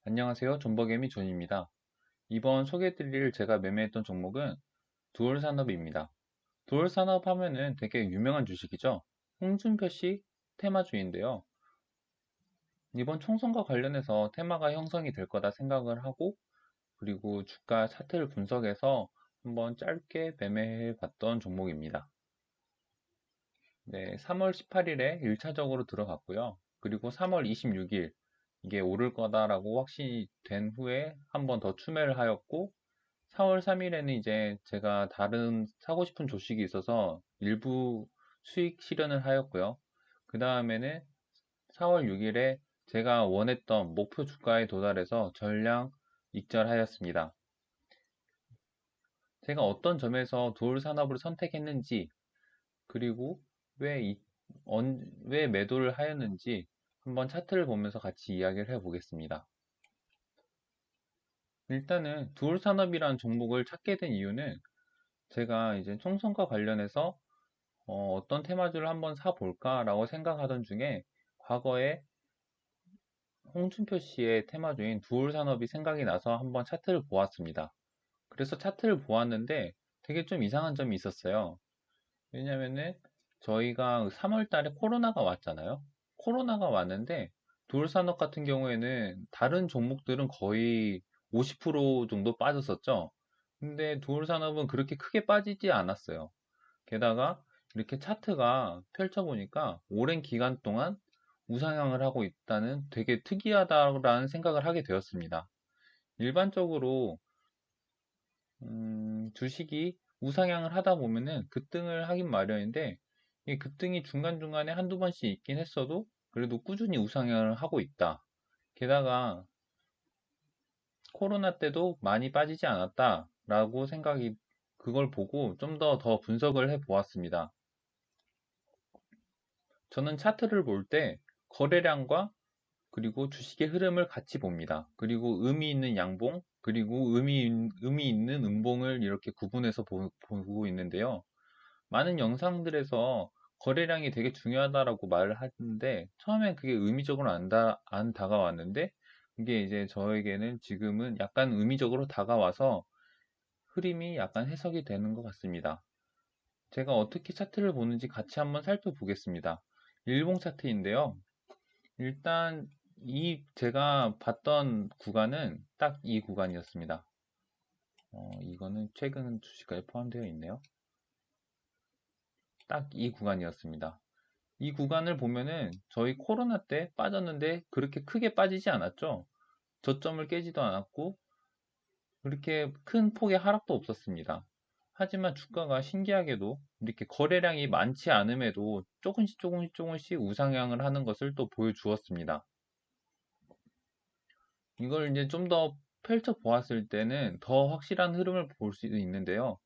안녕하세요. 존버개미 존입니다. 이번 소개해드릴 제가 매매했던 종목은 두얼산업입니다. 두얼산업 하면은 되게 유명한 주식이죠. 홍준표 씨 테마주인데요. 이번 총선과 관련해서 테마가 형성이 될 거다 생각을 하고, 그리고 주가 차트를 분석해서 한번 짧게 매매해 봤던 종목입니다. 네, 3월 18일에 1차적으로 들어갔고요. 그리고 3월 26일 이게 오를 거다라고 확신이 된 후에 한 번 더 추매를 하였고, 4월 3일에는 이제 제가 다른 사고 싶은 주식이 있어서 일부 수익 실현을 하였고요. 그 다음에는 4월 6일에 제가 원했던 목표 주가에 도달해서 전량 익절하였습니다. 제가 어떤 점에서 두올 산업을 선택했는지, 그리고 왜, 왜 매도를 하였는지 한번 차트를 보면서 같이 이야기를 해보겠습니다. 일단은 두올 산업이라는 종목을 찾게 된 이유는 제가 이제 총선과 관련해서 떤 테마주를 한번 사볼까 라고 생각하던 중에 과거에 홍준표 씨의 테마주인 두올 산업이 생각이 나서 한번 차트를 보았습니다. 그래서 차트를 보았는데 되게 좀 이상한 점이 있었어요. 왜냐면은 저희가 3월 달에 코로나가 왔잖아요. 코로나가 왔는데 두올 산업 같은 경우에는 다른 종목들은 거의 50% 정도 빠졌었죠. 근데 두올 산업은 그렇게 크게 빠지지 않았어요. 게다가 이렇게 차트가 펼쳐보니까 오랜 기간 동안 우상향을 하고 있다는 되게 특이하다라는 생각을 하게 되었습니다. 일반적으로 주식이 우상향을 하다 보면은 급등을 하긴 마련인데 이 급등이 중간중간에 한두 번씩 있긴 했어도 그래도 꾸준히 우상향을 하고 있다. 게다가 코로나 때도 많이 빠지지 않았다라고 생각이 그걸 보고 좀 더 분석을 해 보았습니다. 저는 차트를 볼 때 거래량과 그리고 주식의 흐름을 같이 봅니다. 그리고 의미 있는 양봉, 그리고 의미 있는 음봉을 이렇게 구분해서 보고 있는데요. 많은 영상들에서 거래량이 되게 중요하다라고 말을 하는데, 처음엔 그게 의미적으로 안 다가왔는데, 이게 이제 저에게는 지금은 약간 의미적으로 다가와서 흐름이 약간 해석이 되는 것 같습니다. 제가 어떻게 차트를 보는지 같이 한번 살펴보겠습니다. 일봉 차트인데요. 일단 이 제가 봤던 구간은 딱 이 구간이었습니다. 이거는 최근 주식까지 포함되어 있네요. 딱 이 구간이었습니다. 이 구간을 보면은 저희 코로나 때 빠졌는데 그렇게 크게 빠지지 않았죠. 저점을 깨지도 않았고 그렇게 큰 폭의 하락도 없었습니다. 하지만 주가가 신기하게도 이렇게 거래량이 많지 않음에도 조금씩 우상향을 하는 것을 또 보여주었습니다. 이걸 이제 좀 더 펼쳐 보았을 때는 더 확실한 흐름을 볼 수 있는데요.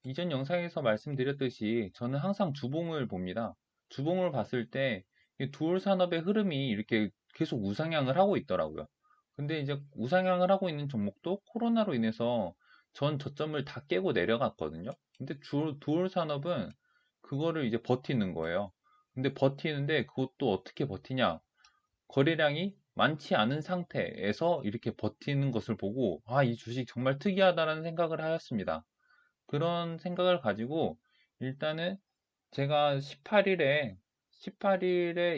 이전 영상에서 말씀드렸듯이 저는 항상 주봉을 봅니다. 주봉을 봤을 때 두올 산업의 흐름이 이렇게 계속 우상향을 하고 있더라고요. 근데 이제 우상향을 하고 있는 종목도 코로나로 인해서 전 저점을 다 깨고 내려갔거든요. 근데 두올 산업은 그거를 이제 버티는 거예요. 근데 버티는데 그것도 어떻게 버티냐? 거래량이 많지 않은 상태에서 이렇게 버티는 것을 보고, 아, 이 주식 정말 특이하다라는 생각을 하였습니다. 그런 생각을 가지고, 일단은 제가 18일에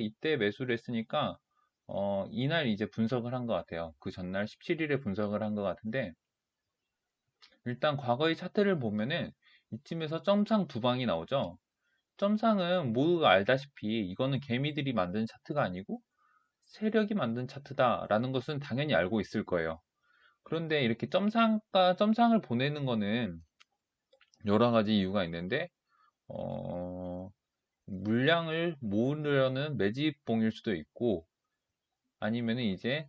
이때 매수를 했으니까, 이날 이제 분석을 한 것 같아요. 그 전날 17일에 분석을 한 것 같은데, 일단 과거의 차트를 보면은 이쯤에서 점상 두 방이 나오죠. 점상은 모두가 알다시피 이거는 개미들이 만든 차트가 아니고 세력이 만든 차트다라는 것은 당연히 알고 있을 거예요. 그런데 이렇게 점상을 보내는 거는 여러 가지 이유가 있는데, 어, 물량을 모으려는 매집봉일 수도 있고, 아니면 이제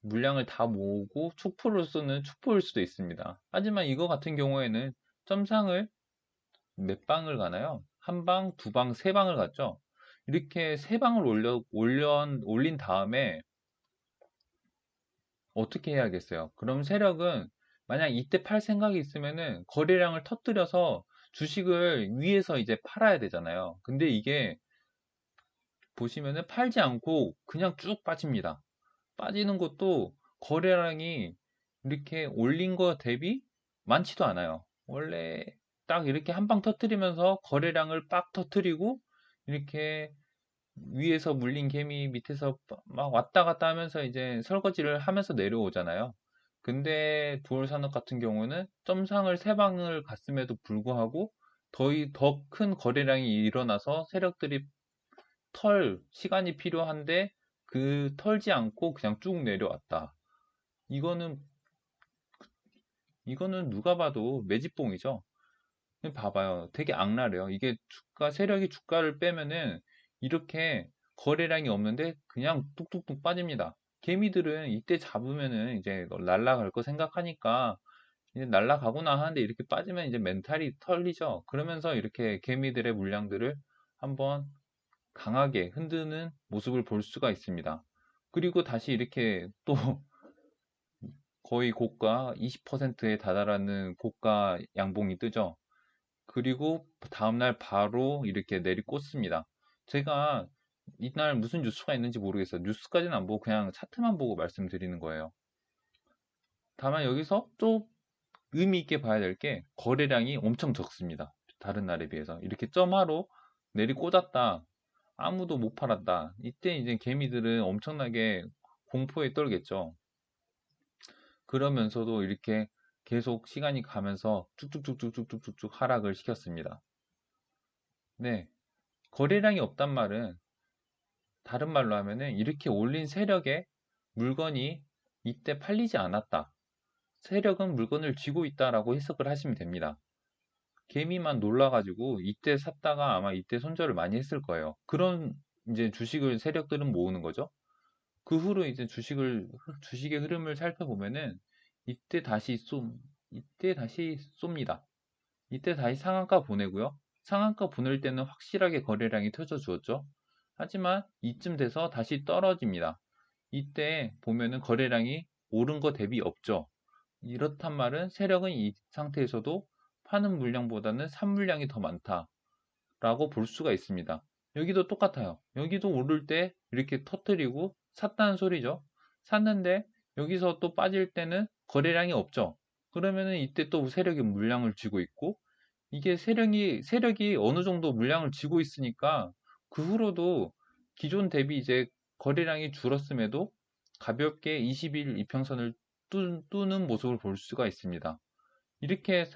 물량을 다 모으고 축포를 쓰는 축포일 수도 있습니다. 하지만 이거 같은 경우에는 점상을 몇 방을 가나요? 한 방, 두 방, 세 방을 갔죠? 이렇게 세 방을 올린 다음에 어떻게 해야겠어요? 그럼 세력은 만약 이때 팔 생각이 있으면은 거래량을 터뜨려서 주식을 위에서 이제 팔아야 되잖아요. 근데 이게 보시면은 팔지 않고 그냥 쭉 빠집니다. 빠지는 것도 거래량이 이렇게 올린 거 대비 많지도 않아요. 원래 딱 이렇게 한 방 터트리면서 거래량을 빡 터트리고 이렇게 위에서 물린 개미 밑에서 막 왔다 갔다 하면서 이제 설거지를 하면서 내려오잖아요. 근데 두얼산업 같은 경우는 점상을 세 방을 갔음에도 불구하고 더 큰 거래량이 일어나서 세력들이 시간이 필요한데 그 털지 않고 그냥 쭉 내려왔다. 이거는, 이거는 누가 봐도 매집봉이죠. 봐봐요. 되게 악랄해요. 이게 세력이 주가를 빼면은 이렇게 거래량이 없는데 그냥 뚝뚝뚝 빠집니다. 개미들은 이때 잡으면은 이제 날라갈 거 생각하니까 이제 날라가구나 하는데 이렇게 빠지면 이제 멘탈이 털리죠. 그러면서 이렇게 개미들의 물량들을 한번 강하게 흔드는 모습을 볼 수가 있습니다. 그리고 다시 이렇게 또 거의 고가 20%에 다다르는 고가 양봉이 뜨죠. 그리고 다음날 바로 이렇게 내리꽂습니다. 제가 이날 무슨 뉴스가 있는지 모르겠어요. 뉴스까지는 안 보고 그냥 차트만 보고 말씀드리는 거예요. 다만 여기서 또 의미 있게 봐야 될 게 거래량이 엄청 적습니다. 다른 날에 비해서. 이렇게 점화로 내리꽂았다. 아무도 못 팔았다. 이때 이제 개미들은 엄청나게 공포에 떨겠죠. 그러면서도 이렇게 계속 시간이 가면서 쭉쭉쭉쭉쭉쭉쭉 하락을 시켰습니다. 네. 거래량이 없단 말은 다른 말로 하면은 이렇게 올린 세력에 물건이 이때 팔리지 않았다. 세력은 물건을 쥐고 있다라고 해석을 하시면 됩니다. 개미만 놀라가지고 이때 샀다가 아마 이때 손절을 많이 했을 거예요. 그런 이제 주식을 세력들은 모으는 거죠. 그 후로 이제 주식의 흐름을 살펴보면은 이때 다시 이때 다시 쏩니다. 이때 다시 상한가 보내고요. 상한가 보낼 때는 확실하게 거래량이 터져 주었죠. 하지만 이쯤 돼서 다시 떨어집니다. 이때 보면은 거래량이 오른 거 대비 없죠. 이렇단 말은 세력은 이 상태에서도 파는 물량보다는 산 물량이 더 많다라고 볼 수가 있습니다. 여기도 똑같아요. 여기도 오를 때 이렇게 터뜨리고 샀다는 소리죠. 샀는데 여기서 또 빠질 때는 거래량이 없죠. 그러면은 이때 또 세력이 물량을 쥐고 있고 이게 세력이 어느 정도 물량을 쥐고 있으니까 그 후로도 기존 대비 이제 거래량이 줄었음에도 가볍게 20일 이평선을 는 모습을 볼 수가 있습니다. 이렇게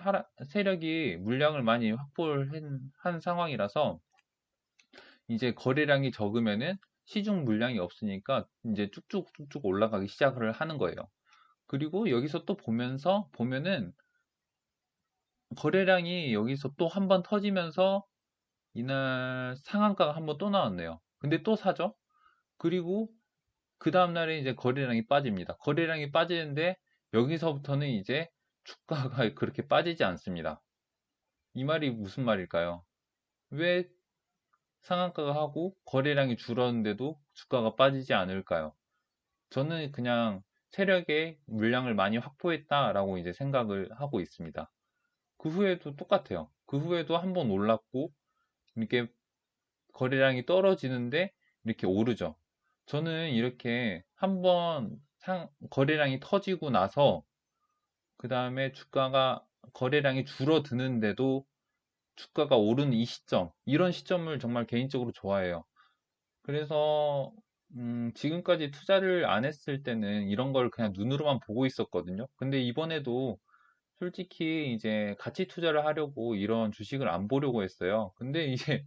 세력이 물량을 많이 확보를 한 상황이라서 이제 거래량이 적으면은 시중 물량이 없으니까 이제 쭉쭉쭉쭉 올라가기 시작을 하는 거예요. 그리고 여기서 또 보면은 거래량이 여기서 또 한 번 터지면서 이날 상한가가 한 번 또 나왔네요. 근데 또 사죠? 그리고 그 다음날에 이제 거래량이 빠집니다. 거래량이 빠지는데 여기서부터는 이제 주가가 그렇게 빠지지 않습니다. 이 말이 무슨 말일까요? 왜 상한가가 하고 거래량이 줄었는데도 주가가 빠지지 않을까요? 저는 그냥 세력의 물량을 많이 확보했다라고 이제 생각을 하고 있습니다. 그 후에도 똑같아요. 그 후에도 한 번 올랐고 이렇게 거래량이 떨어지는데 이렇게 오르죠. 저는 이렇게 한번 거래량이 터지고 나서 그 다음에 거래량이 줄어드는데도 주가가 오르는 이 시점, 이런 시점을 정말 개인적으로 좋아해요. 그래서 지금까지 투자를 안 했을 때는 이런 걸 그냥 눈으로만 보고 있었거든요. 근데 이번에도 솔직히 이제 가치 투자를 하려고 이런 주식을 안 보려고 했어요. 근데 이제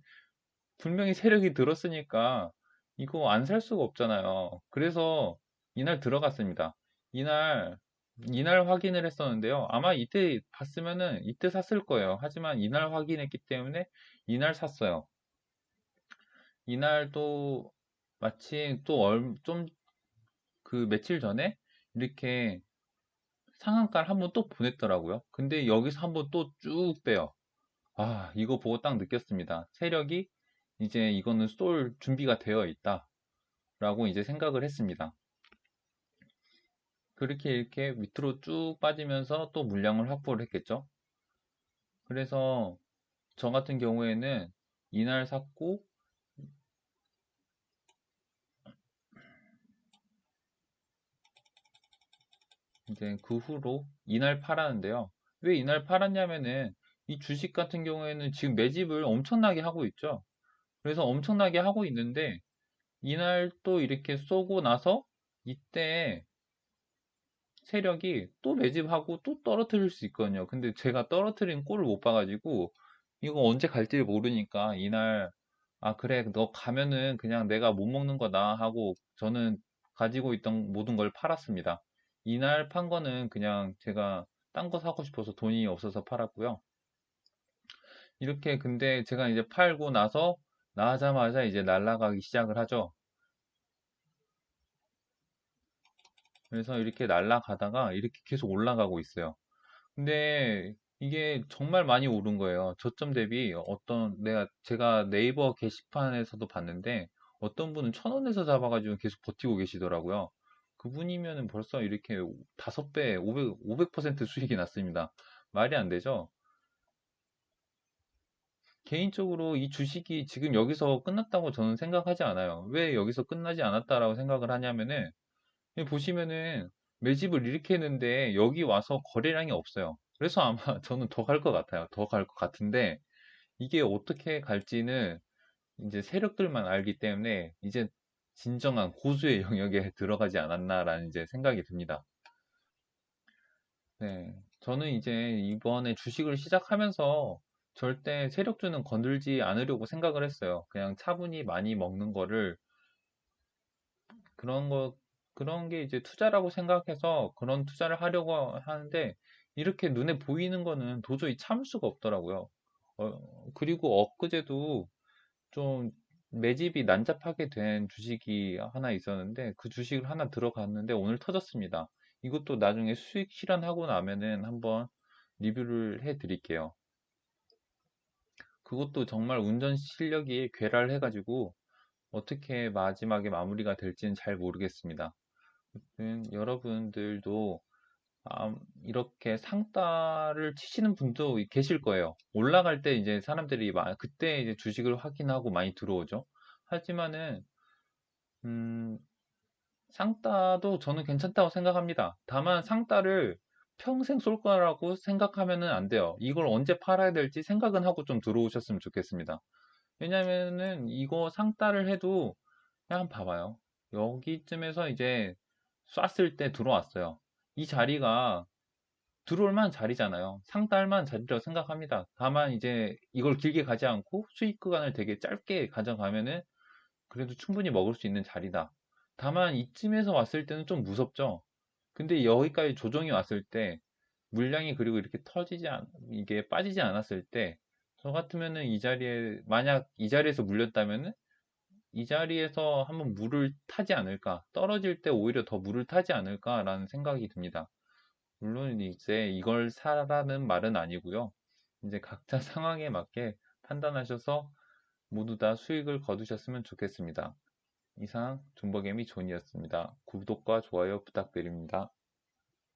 분명히 세력이 들었으니까 이거 안 살 수가 없잖아요. 그래서 이날 들어갔습니다. 이날, 이날 확인을 했었는데요. 아마 이때 봤으면은 이때 샀을 거예요. 하지만 이날 확인했기 때문에 이날 샀어요. 이날 또 마침 좀 그 며칠 전에 이렇게 상한가를 한번 또 보냈더라고요. 근데 여기서 한번 또 쭉 빼요. 아, 이거 보고 딱 느꼈습니다. 세력이 이제 이거는 쏠 준비가 되어 있다. 라고 이제 생각을 했습니다. 그렇게 이렇게 밑으로 쭉 빠지면서 또 물량을 확보를 했겠죠. 그래서 저 같은 경우에는 이날 샀고 이제 그 후로 이날 팔았는데요. 왜 이날 팔았냐면은 이 주식 같은 경우에는 지금 매집을 엄청나게 하고 있죠. 그래서 엄청나게 하고 있는데 이날 또 이렇게 쏘고 나서 이때 세력이 또 매집하고 또 떨어뜨릴 수 있거든요. 근데 제가 떨어뜨린 꼴을 못 봐가지고 이거 언제 갈지 모르니까 이날 아 그래 너 가면은 그냥 내가 못 먹는 거다 하고 저는 가지고 있던 모든 걸 팔았습니다. 이날 판 거는 그냥 제가 딴 거 사고 싶어서 돈이 없어서 팔았고요. 이렇게 근데 제가 이제 팔고 나서 나자마자 이제 날아가기 시작을 하죠. 그래서 이렇게 날아가다가 이렇게 계속 올라가고 있어요. 근데 이게 정말 많이 오른 거예요. 저점 대비 제가 네이버 게시판에서도 봤는데 어떤 분은 1,000원에서 잡아가지고 계속 버티고 계시더라고요. 그분이면은 벌써 이렇게 5배, 500% 수익이 났습니다. 말이 안 되죠? 개인적으로 이 주식이 지금 여기서 끝났다고 저는 생각하지 않아요. 왜 여기서 끝나지 않았다라고 생각을 하냐면은 여기 보시면은 매집을 이렇게 했는데 여기 와서 거래량이 없어요. 그래서 아마 저는 더 갈 것 같아요. 더 갈 것 같은데 이게 어떻게 갈지는 이제 세력들만 알기 때문에 이제 진정한 고수의 영역에 들어가지 않았나라는 이제 생각이 듭니다. 네. 저는 이제 이번에 주식을 시작하면서 절대 세력주는 건들지 않으려고 생각을 했어요. 그냥 차분히 많이 먹는 거를 그런 거, 그런 게 이제 투자라고 생각해서 그런 투자를 하려고 하는데, 이렇게 눈에 보이는 거는 도저히 참을 수가 없더라고요. 그리고 엊그제도 좀 매집이 난잡하게 된 주식이 하나 있었는데, 그 주식을 하나 들어갔는데 오늘 터졌습니다. 이것도 나중에 수익 실현하고 나면은 한번 리뷰를 해 드릴게요. 그것도 정말 운전 실력이 괴랄해가지고, 어떻게 마지막에 마무리가 될지는 잘 모르겠습니다. 여러분들도 이렇게 상따를 치시는 분도 계실 거예요. 올라갈 때 이제 사람들이 그때 이제 주식을 확인하고 많이 들어오죠. 하지만은 음, 상따도 저는 괜찮다고 생각합니다. 다만 상따를 평생 쏠 거라고 생각하면은 안 돼요. 이걸 언제 팔아야 될지 생각은 하고 좀 들어오셨으면 좋겠습니다. 왜냐면은 이거 상따를 해도 그냥 봐봐요. 여기쯤에서 이제 쐈을 때 들어왔어요. 이 자리가 들어올 만한 자리잖아요. 상따할 만한 자리라고 생각합니다. 다만 이제 이걸 길게 가지 않고 수익 구간을 되게 짧게 가져가면은 그래도 충분히 먹을 수 있는 자리다. 다만 이쯤에서 왔을 때는 좀 무섭죠. 근데 여기까지 조정이 왔을 때 물량이 그리고 이렇게 이게 빠지지 않았을 때 저 같으면은 만약 이 자리에서 물렸다면은 이 자리에서 한번 물을 타지 않을까, 떨어질 때 오히려 더 물을 타지 않을까라는 생각이 듭니다. 물론 이제 이걸 사라는 말은 아니고요. 이제 각자 상황에 맞게 판단하셔서 모두 다 수익을 거두셨으면 좋겠습니다. 이상 존버개미 존이었습니다. 구독과 좋아요 부탁드립니다.